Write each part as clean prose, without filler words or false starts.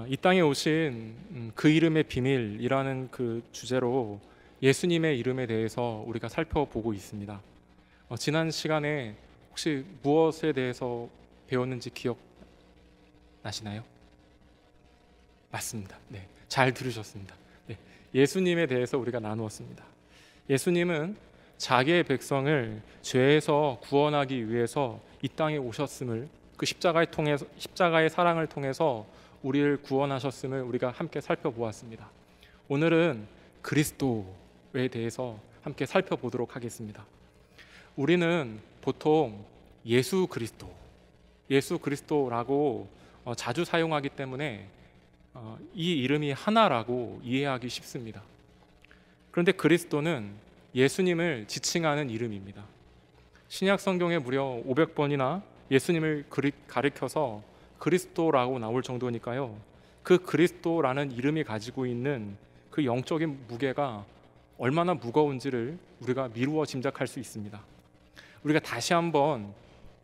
이 땅에 오신 그 이름의 비밀이라는 그 주제로 예수님의 이름에 대해서 우리가 살펴보고 있습니다. 지난 시간에 혹시 무엇에 대해서 배웠는지 기억나시나요? 맞습니다. 네, 잘 들으셨습니다. 네, 예수님에 대해서 우리가 나누었습니다. 예수님은 자기의 백성을 죄에서 구원하기 위해서 이 땅에 오셨음을, 그 십자가의 사랑을 통해서 우리를 구원하셨음을 우리가 함께 살펴보았습니다. 오늘은 그리스도에 대해서 함께 살펴보도록 하겠습니다. 우리는 보통 예수 그리스도라고 자주 사용하기 때문에 이 이름이 하나라고 이해하기 쉽습니다. 그런데 그리스도는 예수님을 지칭하는 이름입니다. 신약 성경에 무려 500번이나 예수님을 가리켜서 그리스도라고 나올 정도니까요, 그 그리스도라는 이름이 가지고 있는 그 영적인 무게가 얼마나 무거운지를 우리가 미루어 짐작할 수 있습니다. 우리가 다시 한번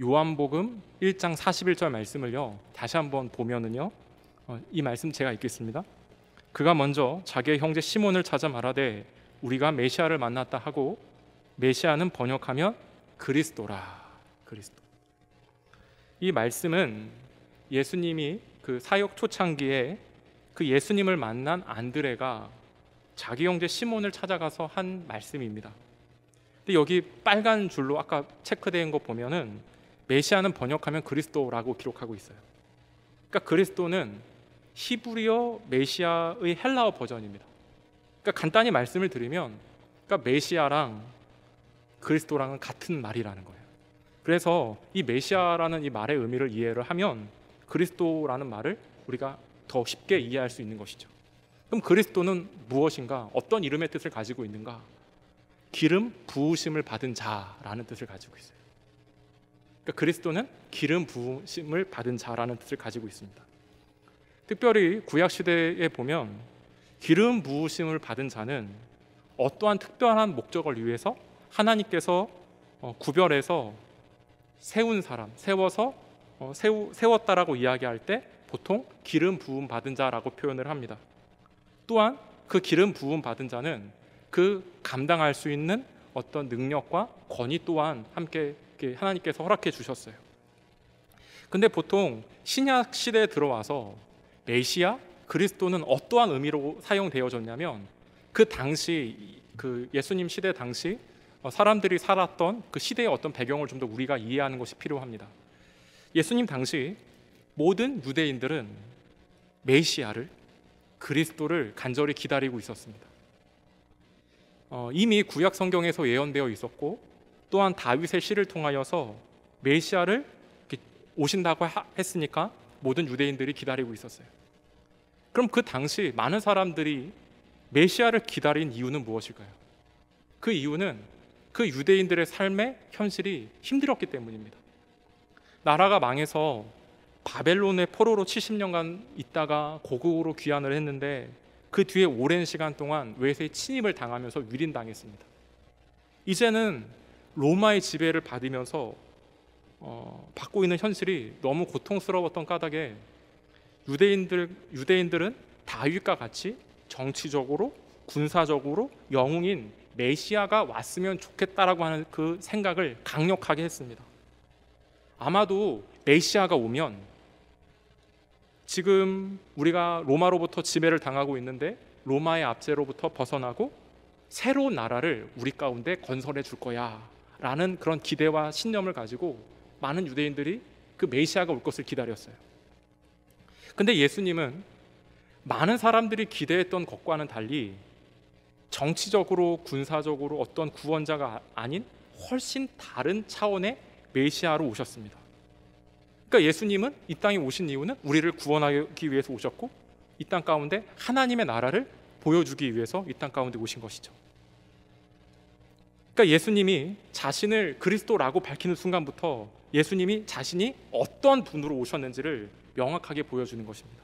요한복음 1장 41절 말씀을요 다시 한번 보면은요, 이 말씀 제가 읽겠습니다. 그가 먼저 자기의 형제 시몬을 찾아 말하되 우리가 메시아를 만났다 하고, 메시아는 번역하면 그리스도라. 그리스도. 이 말씀은 예수님이 그 사역 초창기에 그 예수님을 만난 안드레가 자기 형제 시몬을 찾아가서 한 말씀입니다. 근데 여기 빨간 줄로 아까 체크된 거 보면은 메시아는 번역하면 그리스도라고 기록하고 있어요. 그러니까 그리스도는 히브리어 메시아의 헬라어 버전입니다. 그러니까 간단히 말씀을 드리면, 그러니까 메시아랑 그리스도랑은 같은 말이라는 거예요. 그래서 이 메시아라는 이 말의 의미를 이해를 하면 그리스도라는 말을 우리가 더 쉽게 이해할 수 있는 것이죠. 그럼 그리스도는 무엇인가? 어떤 이름의 뜻을 가지고 있는가? 기름 부으심을 받은 자라는 뜻을 가지고 있어요. 그러니까 그리스도는 기름 부으심을 받은 자라는 뜻을 가지고 있습니다. 특별히 구약 시대에 보면 기름 부으심을 받은 자는 어떠한 특별한 목적을 위해서 하나님께서 구별해서 세운 사람, 세웠다라고 이야기할 때 보통 기름 부음 받은 자라고 표현을 합니다. 또한 그 기름 부음 받은 자는 그 감당할 수 있는 어떤 능력과 권위 또한 함께 하나님께서 허락해 주셨어요. 근데 보통 신약 시대에 들어와서 메시아, 그리스도는 어떠한 의미로 사용되어졌냐면, 그 당시 그 예수님 시대 당시 사람들이 살았던 그 시대의 어떤 배경을 좀 더 우리가 이해하는 것이 필요합니다. 예수님 당시 모든 유대인들은 메시아를, 그리스도를 간절히 기다리고 있었습니다. 이미 구약 성경에서 예언되어 있었고, 또한 다윗의 시를 통하여서 메시아를 오신다고 했으니까 모든 유대인들이 기다리고 있었어요. 그럼 그 당시 많은 사람들이 메시아를 기다린 이유는 무엇일까요? 그 이유는 그 유대인들의 삶의 현실이 힘들었기 때문입니다. 나라가 망해서 바벨론의 포로로 70년간 있다가 고국으로 귀환을 했는데, 그 뒤에 오랜 시간 동안 외세의 침입을 당하면서 위린당했습니다. 이제는 로마의 지배를 받으면서 받고 있는 현실이 너무 고통스러웠던 까닭에 유대인들은 다윗과 같이 정치적으로, 군사적으로 영웅인 메시아가 왔으면 좋겠다라고 하는 그 생각을 강력하게 했습니다. 아마도 메시아가 오면, 지금 우리가 로마로부터 지배를 당하고 있는데 로마의 압제로부터 벗어나고 새로운 나라를 우리 가운데 건설해 줄 거야 라는 그런 기대와 신념을 가지고 많은 유대인들이 그 메시아가 올 것을 기다렸어요. 근데 예수님은 많은 사람들이 기대했던 것과는 달리 정치적으로, 군사적으로 어떤 구원자가 아닌 훨씬 다른 차원의 메시아로 오셨습니다. 그러니까 예수님은 이 땅에 오신 이유는 우리를 구원하기 위해서 오셨고, 이 땅 가운데 하나님의 나라를 보여주기 위해서 이 땅 가운데 오신 것이죠. 그러니까 예수님이 자신을 그리스도라고 밝히는 순간부터 예수님이 자신이 어떤 분으로 오셨는지를 명확하게 보여주는 것입니다.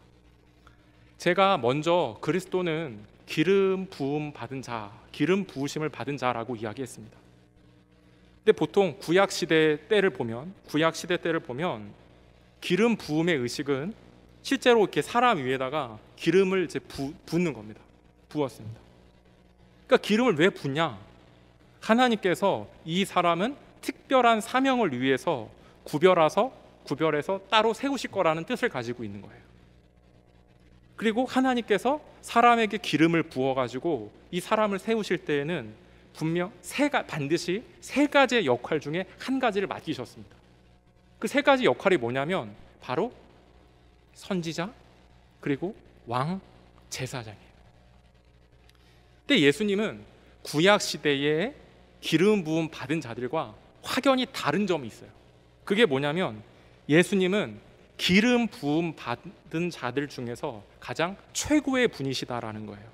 제가 먼저 그리스도는 기름 부음 받은 자, 기름 부으심을 받은 자라고 이야기했습니다. 근데 보통 구약 시대 때를 보면 기름 부음의 의식은 실제로 이렇게 사람 위에다가 기름을 이제 붓는 겁니다. 부었습니다. 그러니까 기름을 왜 붓냐? 하나님께서 이 사람은 특별한 사명을 위해서 구별해서 따로 세우실 거라는 뜻을 가지고 있는 거예요. 그리고 하나님께서 사람에게 기름을 부어가지고 이 사람을 세우실 때에는 반드시 세 가지의 역할 중에 한 가지를 맡기셨습니다. 그 세 가지 역할이 뭐냐면 바로 선지자, 그리고 왕, 제사장이에요. 근데 예수님은 구약 시대에 기름 부음 받은 자들과 확연히 다른 점이 있어요. 그게 뭐냐면 예수님은 기름 부음 받은 자들 중에서 가장 최고의 분이시다라는 거예요.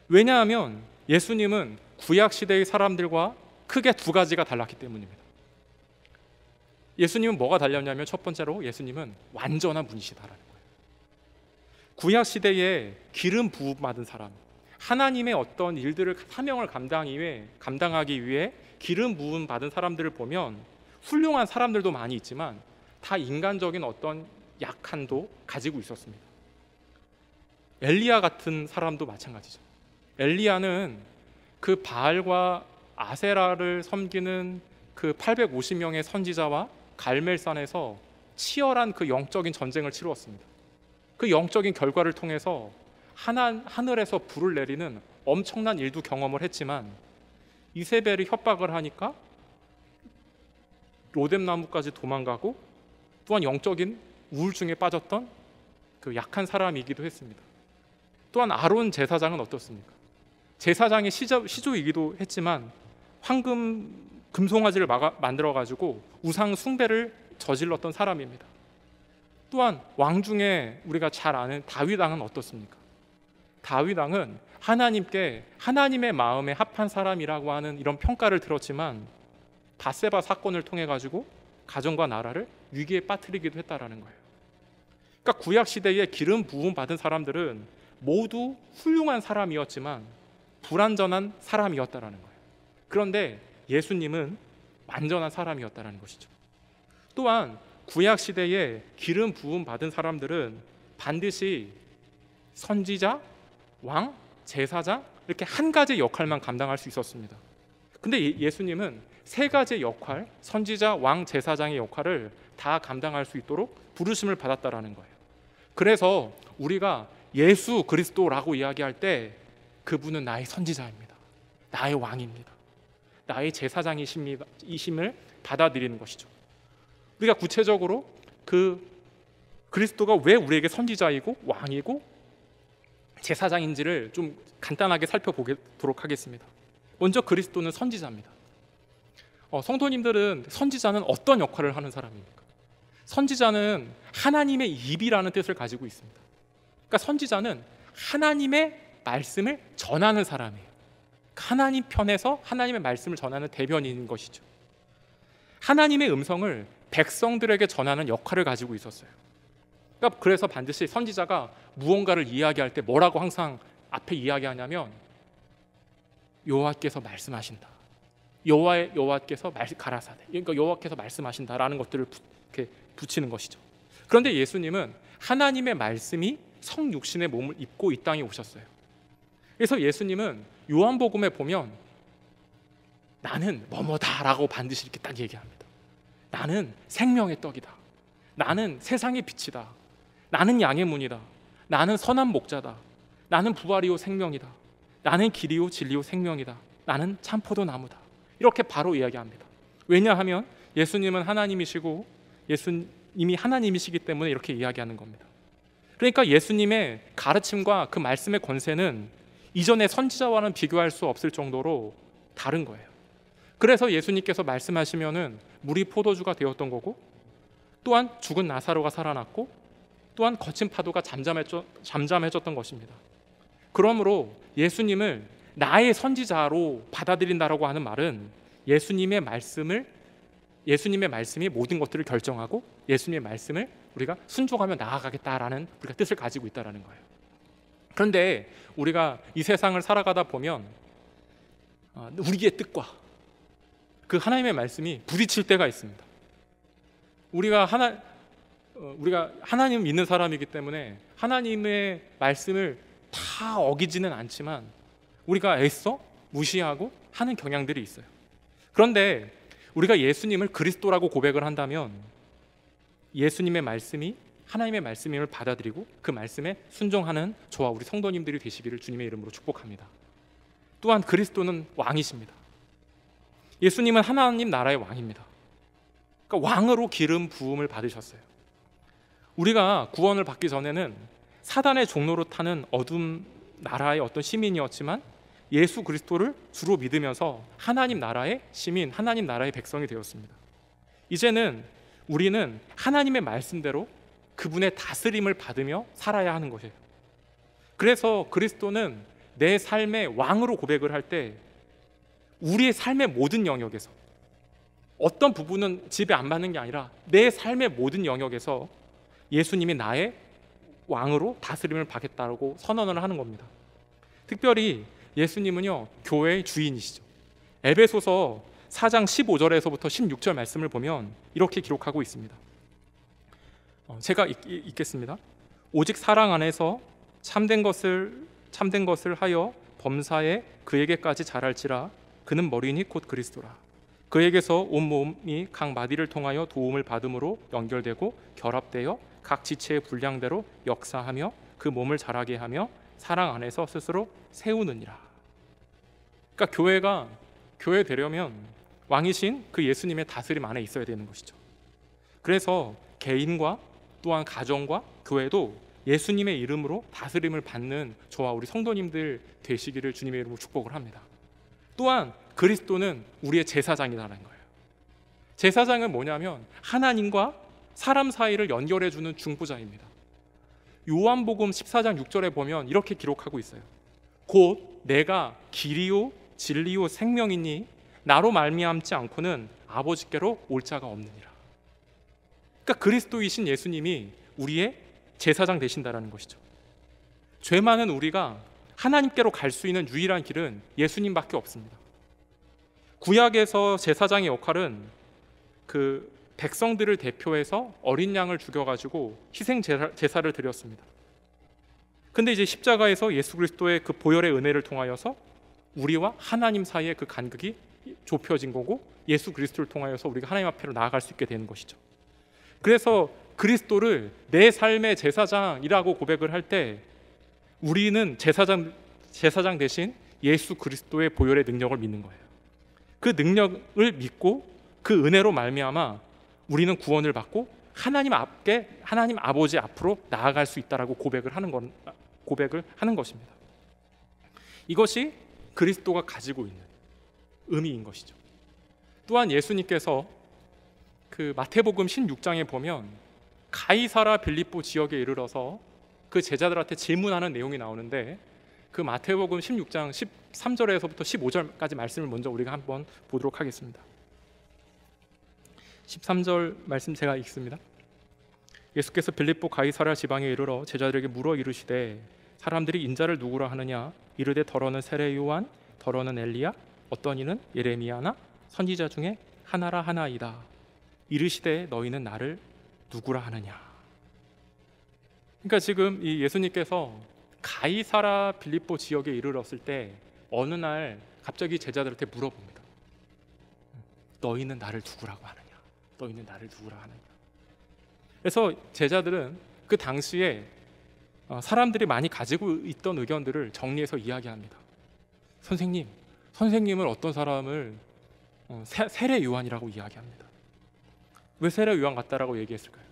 왜냐하면 예수님은 구약 시대의 사람들과 크게 두 가지가 달랐기 때문입니다. 예수님은 뭐가 달렸냐면 첫 번째로 예수님은 완전한 분이시다라는 거예요. 구약 시대에 기름 부음 받은 사람, 하나님의 어떤 일들을 사명을 감당하기 위해 기름 부음 받은 사람들을 보면 훌륭한 사람들도 많이 있지만 다 인간적인 어떤 약함도 가지고 있었습니다. 엘리야 같은 사람도 마찬가지죠. 엘리야는 그 바알과 아세라를 섬기는 그 850명의 선지자와 갈멜산에서 치열한 그 영적인 전쟁을 치루었습니다. 그 영적인 결과를 통해서 하늘에서 불을 내리는 엄청난 일도 경험을 했지만 이세벨이 협박을 하니까 로뎀나무까지 도망가고 또한 영적인 우울증에 빠졌던 그 약한 사람이기도 했습니다. 또한 아론 제사장은 어떻습니까? 제사장의 시조이기도 했지만 금송아지를 만들어가지고 우상 숭배를 저질렀던 사람입니다. 또한 왕 중에 우리가 잘 아는 다윗 왕은 어떻습니까? 다윗 왕은 하나님의 마음에 합한 사람이라고 하는 이런 평가를 들었지만 밧세바 사건을 통해 가지고 가정과 나라를 위기에 빠뜨리기도 했다라는 거예요. 그러니까 구약 시대에 기름 부음 받은 사람들은 모두 훌륭한 사람이었지만 불완전한 사람이었다라는 거예요. 그런데 예수님은 완전한 사람이었다라는 것이죠. 또한 구약 시대에 기름 부음 받은 사람들은 반드시 선지자, 왕, 제사장 이렇게 한 가지 역할만 감당할 수 있었습니다. 근데 예수님은 세 가지 역할, 선지자, 왕, 제사장의 역할을 다 감당할 수 있도록 부르심을 받았다라는 거예요. 그래서 우리가 예수 그리스도라고 이야기할 때 그분은 나의 선지자입니다. 나의 왕입니다. 나의 제사장이심을 받아들이는 것이죠. 우리가 구체적으로 그 그리스도가 왜 우리에게 선지자이고 왕이고 제사장인지를 좀 간단하게 살펴보도록 하겠습니다. 먼저 그리스도는 선지자입니다. 성도님들은 선지자는 어떤 역할을 하는 사람입니까? 선지자는 하나님의 입이라는 뜻을 가지고 있습니다. 그러니까 선지자는 하나님의 말씀을 전하는 사람이에요. 하나님 편에서 하나님의 말씀을 전하는 대변인인 것이죠. 하나님의 음성을 백성들에게 전하는 역할을 가지고 있었어요. 그러니까 그래서 반드시 선지자가 무언가를 이야기할 때 뭐라고 항상 앞에 이야기하냐면 여호와께서 말씀하신다. 여호와께서 가라사대. 그러니까 여호와께서 말씀하신다라는 것들을 이렇게 붙이는 것이죠. 그런데 예수님은 하나님의 말씀이 성육신의 몸을 입고 이 땅에 오셨어요. 그래서 예수님은 요한복음에 보면 나는 뭐뭐다라고 반드시 이렇게 딱 얘기합니다. 나는 생명의 떡이다. 나는 세상의 빛이다. 나는 양의 문이다. 나는 선한 목자다. 나는 부활이요 생명이다. 나는 길이요 진리요 생명이다. 나는 참포도 나무다. 이렇게 바로 이야기합니다. 왜냐하면 예수님은 하나님이시고 예수님이 하나님이시기 때문에 이렇게 이야기하는 겁니다. 그러니까 예수님의 가르침과 그 말씀의 권세는 이전의 선지자와는 비교할 수 없을 정도로 다른 거예요. 그래서 예수님께서 말씀하시면은 물이 포도주가 되었던 거고, 또한 죽은 나사로가 살아났고, 또한 거친 파도가 잠잠해졌던 것입니다. 그러므로 예수님을 나의 선지자로 받아들인다라고 하는 말은 예수님의 말씀이 모든 것들을 결정하고 예수님의 말씀을 우리가 순종하며 나아가겠다라는 우리가 뜻을 가지고 있다라는 거예요. 그런데 우리가 이 세상을 살아가다 보면 우리의 뜻과 그 하나님의 말씀이 부딪힐 때가 있습니다. 우리가 우리가 하나님 믿는 사람이기 때문에 하나님의 말씀을 다 어기지는 않지만 우리가 애써 무시하고 하는 경향들이 있어요. 그런데 우리가 예수님을 그리스도라고 고백을 한다면 예수님의 말씀이 하나님의 말씀임을 받아들이고 그 말씀에 순종하는 저와 우리 성도님들이 되시기를 주님의 이름으로 축복합니다. 또한 그리스도는 왕이십니다. 예수님은 하나님 나라의 왕입니다. 그러니까 왕으로 기름 부음을 받으셨어요. 우리가 구원을 받기 전에는 사단의 종로로 타는 어둠 나라의 어떤 시민이었지만 예수 그리스도를 주로 믿으면서 하나님 나라의 시민, 하나님 나라의 백성이 되었습니다. 이제는 우리는 하나님의 말씀대로 그분의 다스림을 받으며 살아야 하는 것이에요. 그래서 그리스도는 내 삶의 왕으로 고백을 할 때 우리의 삶의 모든 영역에서, 어떤 부분은 지배 안 받는 게 아니라 내 삶의 모든 영역에서 예수님이 나의 왕으로 다스림을 받겠다고 선언을 하는 겁니다. 특별히 예수님은요, 교회의 주인이시죠. 에베소서 4장 15절에서부터 16절 말씀을 보면 이렇게 기록하고 있습니다. 제가 읽겠습니다. 오직 사랑 안에서 참된 것을 하여 범사에 그에게까지 자랄지라. 그는 머리니 곧 그리스도라. 그에게서 온 몸이 각 마디를 통하여 도움을 받음으로 연결되고 결합되어 각 지체의 분량대로 역사하며 그 몸을 자라게 하며 사랑 안에서 스스로 세우느니라. 그러니까 교회 되려면 왕이신 그 예수님의 다스림 안에 있어야 되는 것이죠. 그래서 개인과 또한 가정과 교회도 예수님의 이름으로 다스림을 받는 저와 우리 성도님들 되시기를 주님의 이름으로 축복을 합니다. 또한 그리스도는 우리의 제사장이라는 거예요. 제사장은 뭐냐면 하나님과 사람 사이를 연결해 주는 중보자입니다. 요한복음 14장 6절에 보면 이렇게 기록하고 있어요. 곧 내가 길이요 진리요 생명이니 나로 말미암지 않고는 아버지께로 올 자가 없느니라. 그러니까 그리스도이신 예수님이 우리의 제사장 되신다라는 것이죠. 죄 많은 우리가 하나님께로 갈 수 있는 유일한 길은 예수님밖에 없습니다. 구약에서 제사장의 역할은 그 백성들을 대표해서 어린 양을 죽여가지고 희생 제사를 드렸습니다. 근데 이제 십자가에서 예수 그리스도의 그 보혈의 은혜를 통하여서 우리와 하나님 사이의 그 간극이 좁혀진 거고 예수 그리스도를 통하여서 우리가 하나님 앞으로 나아갈 수 있게 되는 것이죠. 그래서 그리스도를 내 삶의 제사장이라고 고백을 할 때 우리는 제사장 대신 예수 그리스도의 보혈의 능력을 믿는 거예요. 그 능력을 믿고 그 은혜로 말미암아 우리는 구원을 받고 하나님 아버지 앞으로 나아갈 수 있다라고 고백을 하는 것입니다. 이것이 그리스도가 가지고 있는 의미인 것이죠. 또한 예수님께서 그 마태복음 16장에 보면 가이사라 빌립보 지역에 이르러서 그 제자들한테 질문하는 내용이 나오는데 그 마태복음 16장 13절에서부터 15절까지 말씀을 먼저 우리가 한번 보도록 하겠습니다. 13절 말씀 제가 읽습니다. 예수께서 빌립보 가이사라 지방에 이르러 제자들에게 물어 이르시되 사람들이 인자를 누구라 하느냐? 이르되 더러는 세례 요한, 더러는 엘리야, 어떤 이는 예레미야나 선지자 중에 하나라 하나이다. 이르시되 너희는 나를 누구라 하느냐? 그러니까 지금 이 예수님께서 가이사라 빌립보 지역에 이르렀을 때 어느 날 갑자기 제자들한테 물어봅니다. 너희는 나를 누구라고 하느냐? 너희는 나를 누구라 하느냐? 그래서 제자들은 그 당시에 사람들이 많이 가지고 있던 의견들을 정리해서 이야기합니다. 선생님은 어떤 사람을 세례 요한이라고 이야기합니다. 왜 세례 요한 같다라고 얘기했을까요?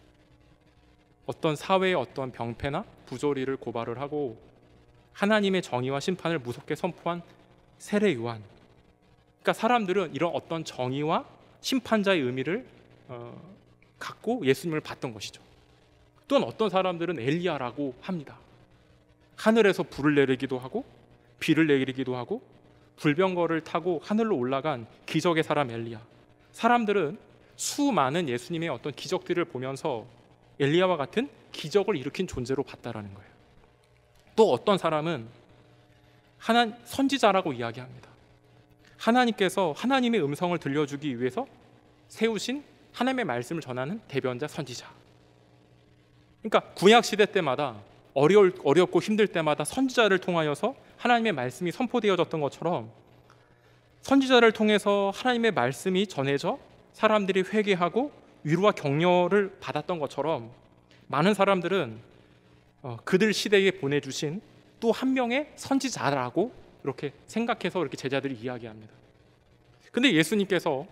어떤 사회의 어떤 병폐나 부조리를 고발을 하고 하나님의 정의와 심판을 무섭게 선포한 세례 요한. 그러니까 사람들은 이런 어떤 정의와 심판자의 의미를 갖고 예수님을 봤던 것이죠. 또한 어떤 사람들은 엘리야라고 합니다. 하늘에서 불을 내리기도 하고 비를 내리기도 하고 불병거를 타고 하늘로 올라간 기적의 사람 엘리야. 사람들은 수많은 예수님의 어떤 기적들을 보면서 엘리야와 같은 기적을 일으킨 존재로 봤다라는 거예요. 또 어떤 사람은 선지자라고 이야기합니다. 하나님께서 하나님의 음성을 들려주기 위해서 세우신 하나님의 말씀을 전하는 대변자 선지자. 그러니까 구약 시대 때마다 어렵고 힘들 때마다 선지자를 통하여서 하나님의 말씀이 선포되어졌던 것처럼 선지자를 통해서 하나님의 말씀이 전해져 사람들이 회개하고 위로와 격려를 받았던 것처럼 많은 사람들은 그들 시대에 보내주신 또 한 명의 선지자라고 이렇게 생각해서 이렇게 제자들이 이야기합니다. 근데 예수님께서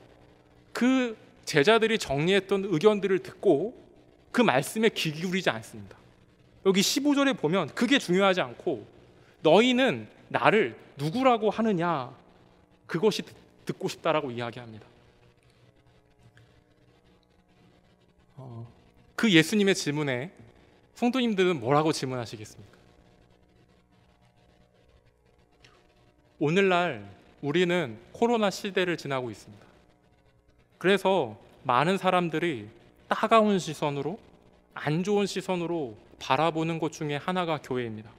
그 제자들이 정리했던 의견들을 듣고 그 말씀에 귀 기울이지 않습니다. 여기 15절에 보면 그게 중요하지 않고 너희는 나를 누구라고 하느냐, 그것이 듣고 싶다라고 이야기합니다. 그 예수님의 질문에 성도님들은 뭐라고 질문하시겠습니까? 오늘날 우리는 코로나 시대를 지나고 있습니다. 그래서 많은 사람들이 따가운 시선으로, 안 좋은 시선으로 바라보는 것 중에 하나가 교회입니다.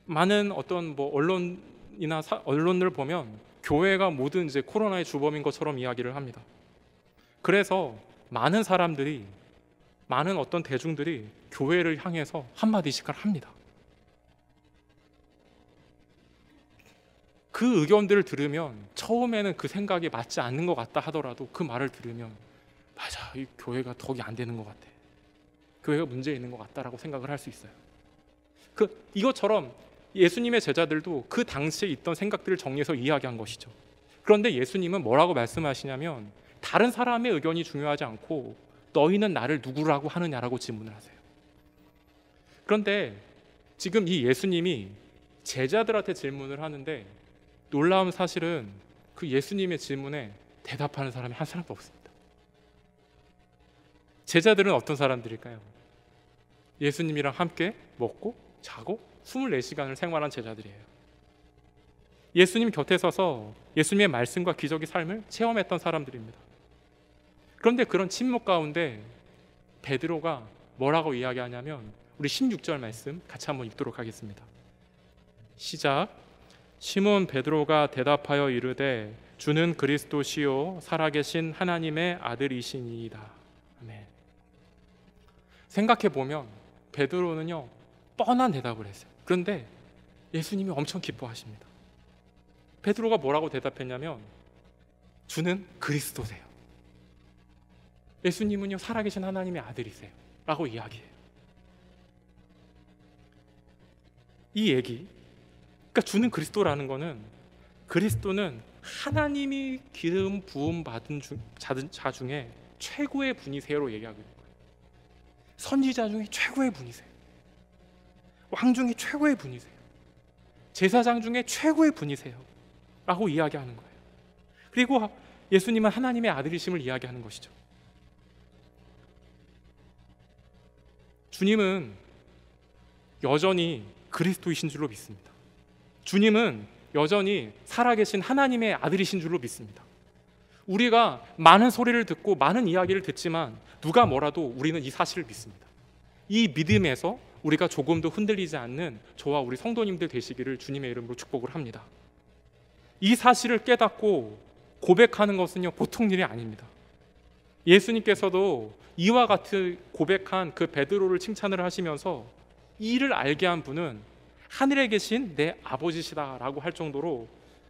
많은 어떤 언론을 보면 교회가 모든 이제 코로나의 주범인 것처럼 이야기를 합니다. 그래서 많은 사람들이, 많은 어떤 대중들이 교회를 향해서 한마디씩을 합니다. 그 의견들을 들으면 처음에는 그 생각이 맞지 않는 것 같다 하더라도 그 말을 들으면 맞아, 이 교회가 덕이 안 되는 것 같아, 교회가 문제 있는 것 같다라고 생각을 할 수 있어요. 이것처럼 예수님의 제자들도 그 당시에 있던 생각들을 정리해서 이야기한 것이죠. 그런데 예수님은 뭐라고 말씀하시냐면 다른 사람의 의견이 중요하지 않고 너희는 나를 누구라고 하느냐라고 질문을 하세요. 그런데 지금 이 예수님이 제자들한테 질문을 하는데 놀라운 사실은 그 예수님의 질문에 대답하는 사람이 한 사람도 없습니다. 제자들은 어떤 사람들일까요? 예수님이랑 함께 먹고 자고 24시간을 생활한 제자들이에요. 예수님 곁에 서서 예수님의 말씀과 기적의 삶을 체험했던 사람들입니다. 그런데 그런 침묵 가운데 베드로가 뭐라고 이야기하냐면 우리 16절 말씀 같이 한번 읽도록 하겠습니다. 시작. 시몬 베드로가 대답하여 이르되 주는 그리스도시요 살아계신 하나님의 아들이시니이다. 아멘. 생각해보면 베드로는요 뻔한 대답을 했어요. 그런데 예수님이 엄청 기뻐하십니다. 베드로가 뭐라고 대답했냐면 주는 그리스도세요, 예수님은요 살아계신 하나님의 아들이세요 라고 이야기해요. 이 얘기, 그러니까 주는 그리스도라는 거는 그리스도는 하나님이 기름 부음 받은 자 중에 최고의 분이세요로 얘기하고 있는 거예요. 선지자 중에 최고의 분이세요, 왕 중에 최고의 분이세요, 제사장 중에 최고의 분이세요 라고 이야기하는 거예요. 그리고 예수님은 하나님의 아들이심을 이야기하는 것이죠. 주님은 여전히 그리스도이신 줄로 믿습니다. 주님은 여전히 살아계신 하나님의 아들이신 줄로 믿습니다. 우리가 많은 소리를 듣고 많은 이야기를 듣지만 누가 뭐라도 우리는 이 사실을 믿습니다. 이 믿음에서 우리가 조금도 흔들리지 않는 저와 우리 성도님들 되시기를 주님의 이름으로 축복을 합니다. 이 사실을 깨닫고 고백하는 것은요 보통 일이 아닙니다. 예수님께서도 이와 같이 고백한 그 베드로를 칭찬을 하시면서 이를 알게 한 분은 하늘에 계신 내 아버지시다라고 할 정도로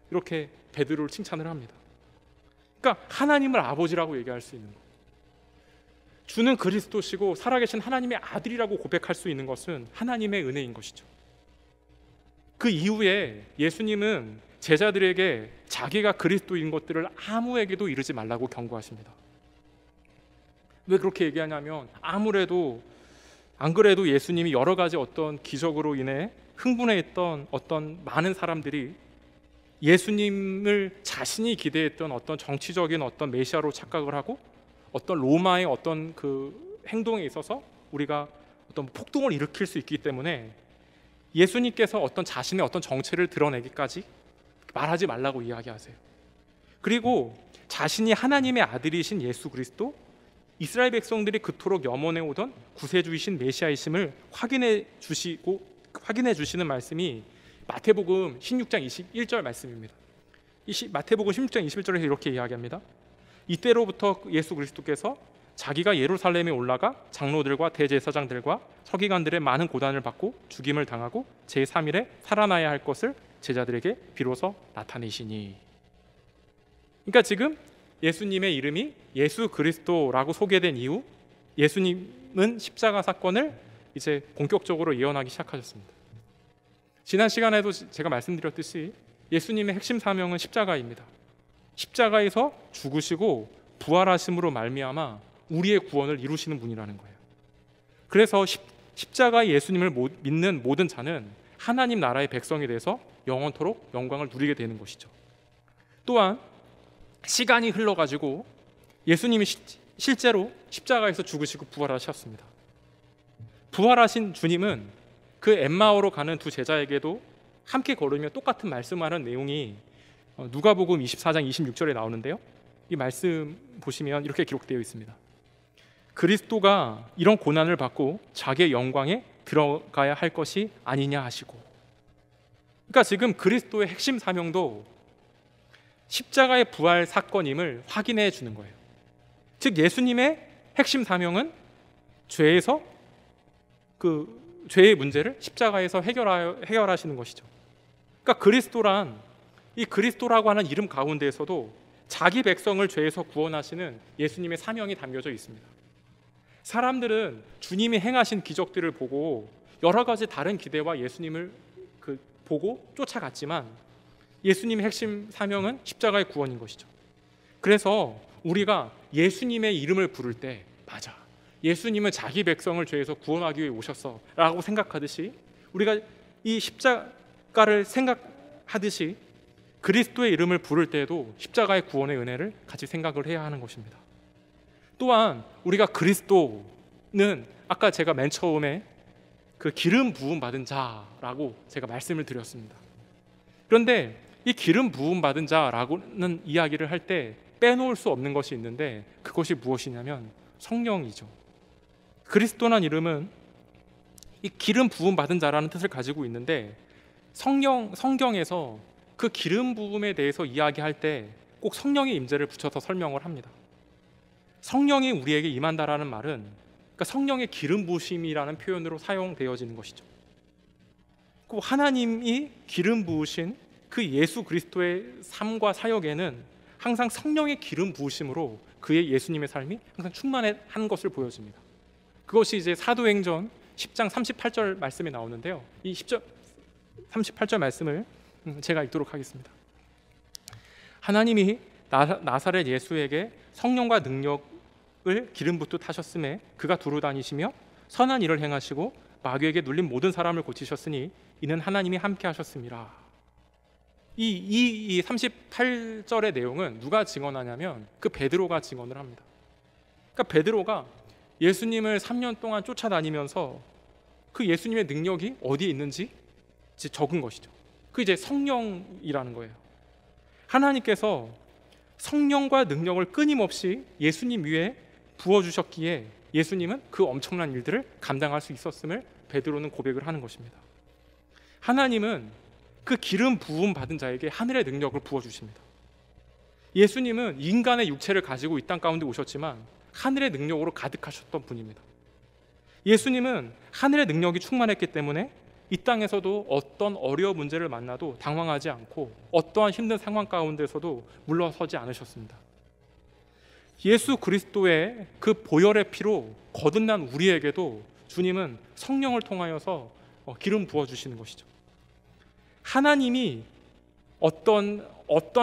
이렇게 베드로를 칭찬을 합니다. 그러니까 하나님을 아버지라고 얘기할 수 있는 것, 주는 그리스도시고 살아계신 하나님의 아들이라고 고백할 수 있는 것은 하나님의 은혜인 것이죠. 그 이후에 예수님은 제자들에게 자기가 그리스도인 것들을 아무에게도 이르지 말라고 경고하십니다. 왜 그렇게 얘기하냐면 아무래도 안 그래도 예수님이 여러 가지 어떤 기적으로 인해 흥분해있던 어떤 많은 사람들이 예수님을 자신이 기대했던 어떤 정치적인 어떤 메시아로 착각을 하고 어떤 로마의 어떤 그 행동에 있어서 우리가 어떤 폭동을 일으킬 수 있기 때문에 예수님께서 어떤 자신의 어떤 정체를 드러내기까지 말하지 말라고 이야기하세요. 그리고 자신이 하나님의 아들이신 예수 그리스도, 이스라엘 백성들이 그토록 염원해 오던 구세주이신 메시아이심을 확인해 주시는 말씀이 마태복음 16장 21절 말씀입니다. 마태복음 16장 21절에서 이렇게 이야기합니다. 이때로부터 예수 그리스도께서 자기가 예루살렘에 올라가 장로들과 대제사장들과 서기관들의 많은 고난을 받고 죽임을 당하고 제3일에 살아나야 할 것을 제자들에게 비로소 나타내시니. 그러니까 지금 예수님의 이름이 예수 그리스도라고 소개된 이후 예수님은 십자가 사건을 이제 본격적으로 예언하기 시작하셨습니다. 지난 시간에도 제가 말씀드렸듯이 예수님의 핵심 사명은 십자가입니다. 십자가에서 죽으시고 부활하심으로 말미암아 우리의 구원을 이루시는 분이라는 거예요. 그래서 십자가의 예수님을 믿는 모든 자는 하나님 나라의 백성이 돼서 영원토록 영광을 누리게 되는 것이죠. 또한 시간이 흘러가지고 예수님이 실제로 십자가에서 죽으시고 부활하셨습니다. 부활하신 주님은 그 엠마오로 가는 두 제자에게도 함께 걸으며 똑같은 말씀하는 내용이 누가복음 24장 26절에 나오는데요. 이 말씀 보시면 이렇게 기록되어 있습니다. 그리스도가 이런 고난을 받고 자기의 영광에 들어가야 할 것이 아니냐 하시고. 그러니까 지금 그리스도의 핵심 사명도 십자가의 부활 사건임을 확인해 주는 거예요. 즉 예수님의 핵심 사명은 죄에서 죄의 문제를 십자가에서 해결하시는 것이죠. 그러니까 그리스도란, 이 그리스도라고 하는 이름 가운데에서도 자기 백성을 죄에서 구원하시는 예수님의 사명이 담겨져 있습니다. 사람들은 주님이 행하신 기적들을 보고 여러 가지 다른 기대와 예수님을 보고 쫓아갔지만 예수님의 핵심 사명은 십자가의 구원인 것이죠. 그래서 우리가 예수님의 이름을 부를 때, 맞아, 예수님은 자기 백성을 죄에서 구원하기 위해 오셨어 라고 생각하듯이, 우리가 이 십자가를 생각하듯이 그리스도의 이름을 부를 때에도 십자가의 구원의 은혜를 같이 생각을 해야 하는 것입니다. 또한 우리가 그리스도는 아까 제가 맨 처음에 그 기름 부음 받은 자라고 제가 말씀을 드렸습니다. 그런데 이 기름 부음 받은 자라고는 이야기를 할 때 빼놓을 수 없는 것이 있는데, 그것이 무엇이냐면 성령이죠. 그리스도란 이름은 이 기름 부음 받은 자라는 뜻을 가지고 있는데, 성경에서 그 기름 부음에 대해서 이야기할 때 꼭 성령의 임재를 붙여서 설명을 합니다. 성령이 우리에게 임한다라는 말은, 그러니까 성령의 기름 부으심이라는 표현으로 사용되어지는 것이죠. 그 하나님이 기름 부으신 그 예수 그리스도의 삶과 사역에는 항상 성령의 기름 부으심으로 그의 예수님의 삶이 항상 충만한 것을 보여줍니다. 그것이 이제 사도행전 10장 38절 말씀에 나오는데요. 이 38절 말씀을 제가 읽도록 하겠습니다. 하나님이 나사렛 예수에게 성령과 능력을 기름 붓듯 하셨음에 그가 두루 다니시며 선한 일을 행하시고 마귀에게 눌린 모든 사람을 고치셨으니 이는 하나님이 함께 하셨습니다. 이 38절의 내용은 누가 증언하냐면 그 베드로가 증언을 합니다. 그러니까 베드로가 예수님을 3년 동안 쫓아다니면서 그 예수님의 능력이 어디에 있는지 적은 것이죠. 그 이제 성령이라는 거예요. 하나님께서 성령과 능력을 끊임없이 예수님 위에 부어주셨기에 예수님은 그 엄청난 일들을 감당할 수 있었음을 베드로는 고백을 하는 것입니다. 하나님은 그 기름 부음 받은 자에게 하늘의 능력을 부어주십니다. 예수님은 인간의 육체를 가지고 이 땅 가운데 오셨지만 하늘의 능력으로 가득하셨던 분입니다. 예수님은 하늘의 능력이 충만했기 때문에 이 땅에서도 어떤 어려운 문제를 만나도 당황하지 않고 어떠한 힘든 상황 가운데서도 물러서지 않으셨습니다. 예수 그리스도의 그 보혈의 피로 거듭난 우리에게도 주님은 성령을 통하여서 기름 부어주시는 것이죠. 하나님이 어떤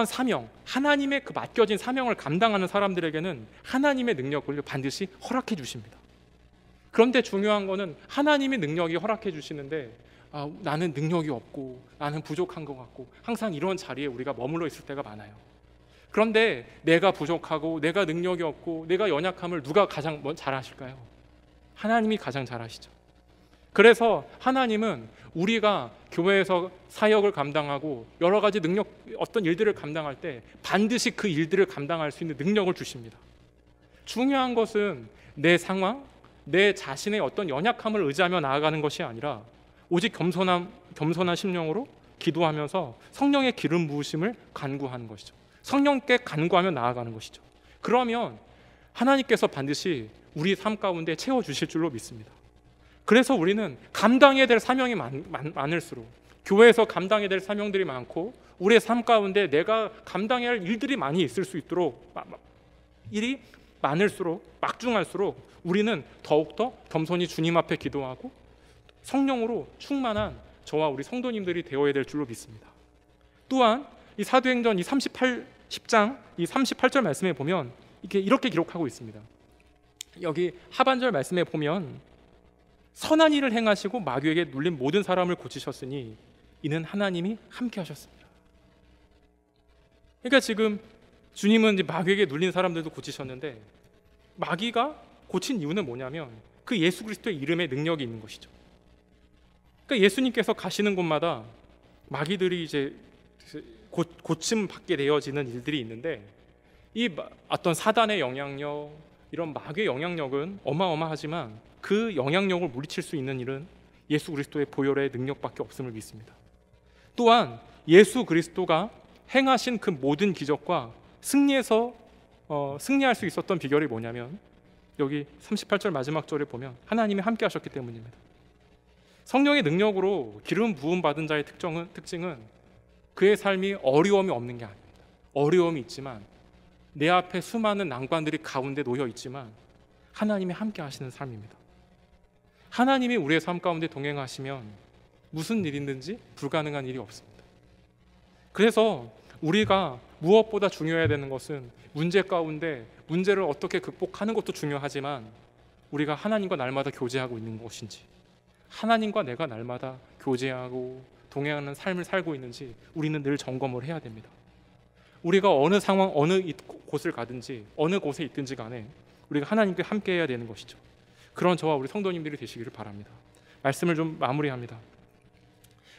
사명, 하나님의 그 맡겨진 사명을 감당하는 사람들에게는 하나님의 능력을 반드시 허락해 주십니다. 그런데 중요한 거는 하나님의 능력이 허락해 주시는데 나는 능력이 없고 나는 부족한 것 같고 항상 이런 자리에 우리가 머물러 있을 때가 많아요. 그런데 내가 부족하고 내가 능력이 없고 내가 연약함을 누가 가장 잘 아실까요? 하나님이 가장 잘 아시죠. 그래서 하나님은 우리가 교회에서 사역을 감당하고 여러 가지 어떤 일들을 감당할 때 반드시 그 일들을 감당할 수 있는 능력을 주십니다. 중요한 것은 내 상황, 내 자신의 어떤 연약함을 의지하며 나아가는 것이 아니라 오직 겸손한 심령으로 기도하면서 성령의 기름 부으심을 간구하는 것이죠. 성령께 간구하며 나아가는 것이죠. 그러면 하나님께서 반드시 우리 삶 가운데 채워주실 줄로 믿습니다. 그래서 우리는 감당해야 될 사명이 많을수록, 교회에서 감당해야 될 사명들이 많고 우리의 삶 가운데 내가 감당해야 할 일들이 많이 있을 수 있도록, 일이 많을수록, 막중할수록 우리는 더욱더 겸손히 주님 앞에 기도하고 성령으로 충만한 저와 우리 성도님들이 되어야 될 줄로 믿습니다. 또한 이 사도행전 10장 38절 말씀에 보면 이렇게 기록하고 있습니다. 여기 하반절 말씀에 보면 선한 일을 행하시고 마귀에게 눌린 모든 사람을 고치셨으니 이는 하나님이 함께 하셨습니다. 그러니까 지금 주님은 이제 마귀에게 눌린 사람들도 고치셨는데, 마귀가 고친 이유는 뭐냐면 그 예수 그리스도의 이름에 능력이 있는 것이죠. 그러니까 예수님께서 가시는 곳마다 마귀들이 이제 고침 받게 되어지는 일들이 있는데, 이 어떤 사단의 영향력, 이런 마귀의 영향력은 어마어마하지만 그 영향력을 물리칠 수 있는 일은 예수 그리스도의 보혈의 능력밖에 없음을 믿습니다. 또한 예수 그리스도가 행하신 그 모든 기적과 승리할 수 있었던 비결이 뭐냐면 여기 38절 마지막 절에 보면 하나님이 함께 하셨기 때문입니다. 성령의 능력으로 기름 부음 받은 자의 특징은 그의 삶이 어려움이 없는 게 아닙니다. 어려움이 있지만, 내 앞에 수많은 난관들이 가운데 놓여 있지만 하나님이 함께 하시는 삶입니다. 하나님이 우리의 삶 가운데 동행하시면 무슨 일이든지 불가능한 일이 없습니다. 그래서 우리가 무엇보다 중요해야 되는 것은 문제 가운데 문제를 어떻게 극복하는 것도 중요하지만, 우리가 하나님과 날마다 교제하고 있는 것인지, 하나님과 내가 날마다 교제하고 동행하는 삶을 살고 있는지 우리는 늘 점검을 해야 됩니다. 우리가 어느 상황, 어느 곳을 가든지 어느 곳에 있든지 간에 우리가 하나님께 함께 해야 되는 것이죠. 그런 저와 우리 성도님들이 되시기를 바랍니다. 말씀을 좀 마무리합니다.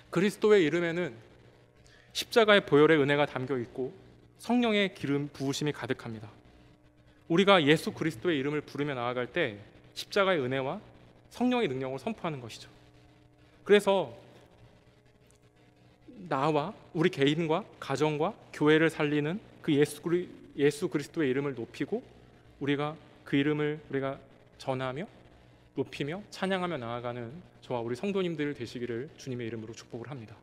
그리스도의 이름에는 십자가의 보혈의 은혜가 담겨 있고 성령의 기름 부으심이 가득합니다. 우리가 예수 그리스도의 이름을 부르며 나아갈 때 십자가의 은혜와 성령의 능력을 선포하는 것이죠. 그래서 나와 우리 개인과 가정과 교회를 살리는 그 예수 그리스도의 이름을 높이고 우리가 그 이름을 우리가 전하며 높이며 찬양하며 나아가는 저와 우리 성도님들 되시기를 주님의 이름으로 축복을 합니다.